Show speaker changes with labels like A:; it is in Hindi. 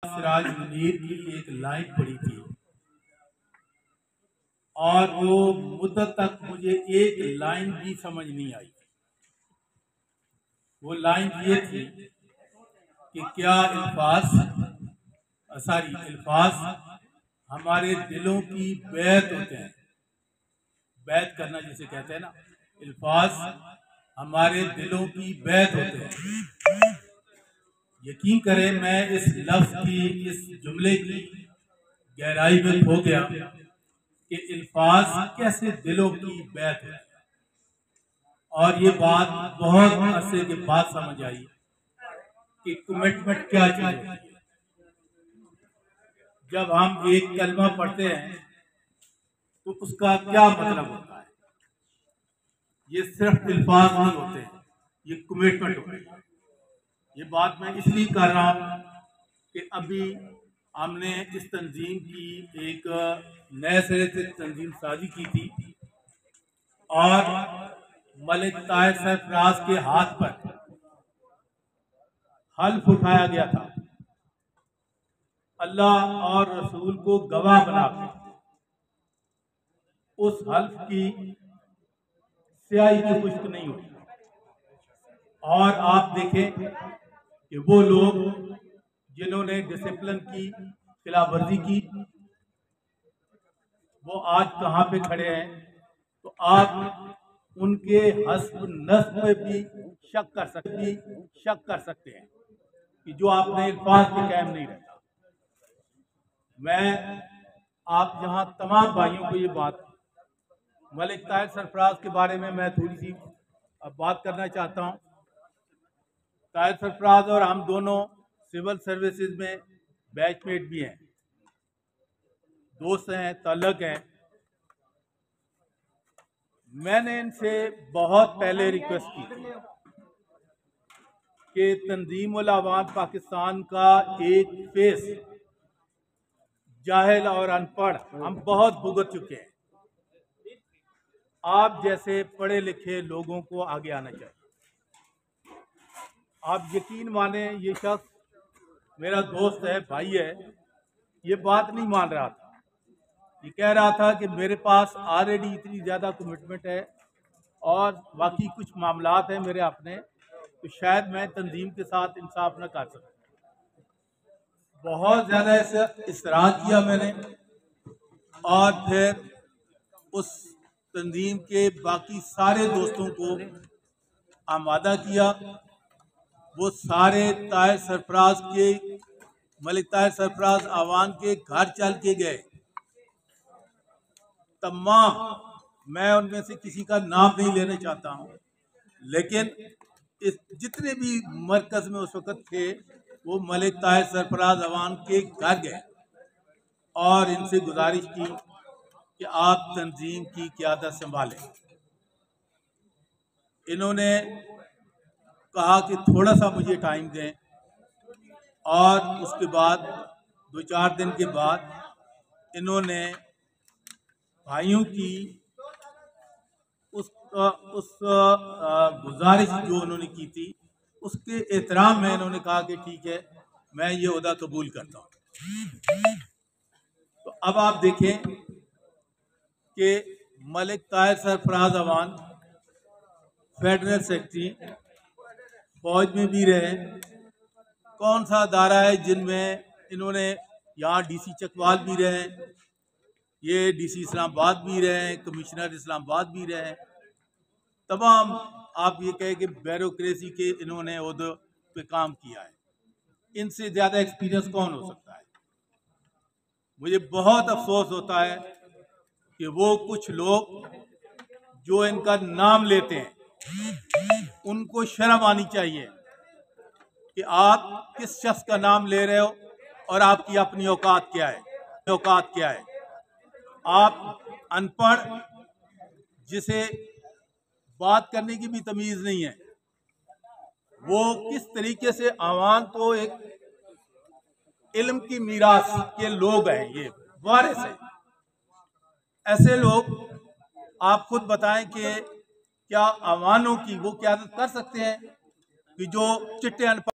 A: सिराज मुनीर की एक लाइन पढ़ी थी और वो मुद्दत तक मुझे एक लाइन भी समझ नहीं आई। वो लाइन ये थी कि क्या अल्फाज हमारे दिलों की बैत होते हैं। बैत करना जिसे कहते हैं ना, अल्फाज हमारे दिलों की बैत होते हैं। यकीन करें, मैं इस लफ्ज की, इस जुमले की गहराई में खो गया कि अल्फाज कैसे दिलों की बैत है। और ये बात बहुत अरसे के बाद समझ आई कि कमिटमेंट क्या चीज होती है। जब हम एक कलमा पढ़ते हैं तो उसका क्या मतलब होता है। ये सिर्फ अल्फाज नहीं होते हैं, ये कमिटमेंट होती है। ये बात मैं इसलिए कर रहा हूं कि अभी हमने इस तंजीम की एक नए सिरे से तंजीम साजी की थी और मलिक ताहिर सरफराज के हाथ पर हल्फ उठाया गया था, अल्लाह और रसूल को गवाह बनाकर। उस हल्फ की स्याही की खुश्क नहीं हुई। और आप देखें कि वो लोग जिन्होंने डिसिप्लिन की खिलाफवर्जी की, वो आज कहाँ पे खड़े हैं। तो आप उनके हस्ब नस्ब पे भी शक कर सकते हैं कि जो आपने अल्फाज पे कायम नहीं रहता। मैं आप यहाँ तमाम भाइयों को ये बात, मलिक ताहिर सरफराज के बारे में मैं थोड़ी सी अब बात करना चाहता हूँ। ताहिर सरफराज और हम दोनों सिविल सर्विसेज में बैचमेट भी हैं, दोस्त हैं, ताल्लुक हैं। मैंने इनसे बहुत पहले रिक्वेस्ट की थी कि तंजीम उल अवाम पाकिस्तान का एक फेस, जाहिल और अनपढ़, हम बहुत भुगत चुके हैं। आप जैसे पढ़े लिखे लोगों को आगे आना चाहिए। आप यकीन माने, ये शख्स मेरा दोस्त है, भाई है, ये बात नहीं मान रहा था। ये कह रहा था कि मेरे पास ऑलरेडी इतनी ज़्यादा कमिटमेंट है और बाकी कुछ मामलात हैं मेरे अपने, तो शायद मैं तंजीम के साथ इंसाफ न कर सकूं। बहुत ज़्यादा इसरार किया मैंने और फिर उस तंजीम के बाकी सारे दोस्तों को आमादा किया। वो सारे ताहिर सरफराज के, मलिक ताहिर सरफराज आवान के घर चल के गए। तमाम, मैं उनमें से किसी का नाम नहीं लेना चाहता हूँ, लेकिन इस जितने भी मरकज में उस वक्त थे वो मलिक ताहिर सरफराज अवान के घर गए और इनसे गुजारिश की कि आप तंजीम की क़यादत संभालें। इन्होंने कहा कि थोड़ा सा मुझे टाइम दें और उसके बाद 2-4 दिन के बाद इन्होंने भाइयों की उस गुजारिश जो उन्होंने की थी उसके एहतराम में इन्होंने कहा कि ठीक है, मैं ये ओहदा कबूल करता हूँ। तो अब आप देखें कि मलिक ताहिर सरफराज अवान फेडरल सेक्रेटरी, फौज में भी रहे। कौन सा अदारा है जिनमें इन्होंने, यहाँ डीसी चकवाल भी रहे, ये डीसी इस्लामाबाद भी रहे, कमिश्नर इस्लामाबाद भी रहे। तमाम आप ये कहें कि ब्यूरोक्रेसी के इन्होंने ओहदे पे काम किया है। इनसे ज़्यादा एक्सपीरियंस कौन हो सकता है। मुझे बहुत अफसोस होता है कि वो कुछ लोग जो इनका नाम लेते हैं, उनको शर्म आनी चाहिए कि आप किस शख्स का नाम ले रहे हो और आपकी अपनी औकात क्या है। आप अनपढ़, जिसे बात करने की भी तमीज़ नहीं है, वो किस तरीके से आवाम को एक इल्म की मीरास के लोग हैं, ये वारिस हैं। ऐसे लोग आप खुद बताएं कि क्या आवानों की वो क़यादत कर सकते हैं कि जो चिट्टे अनपढ़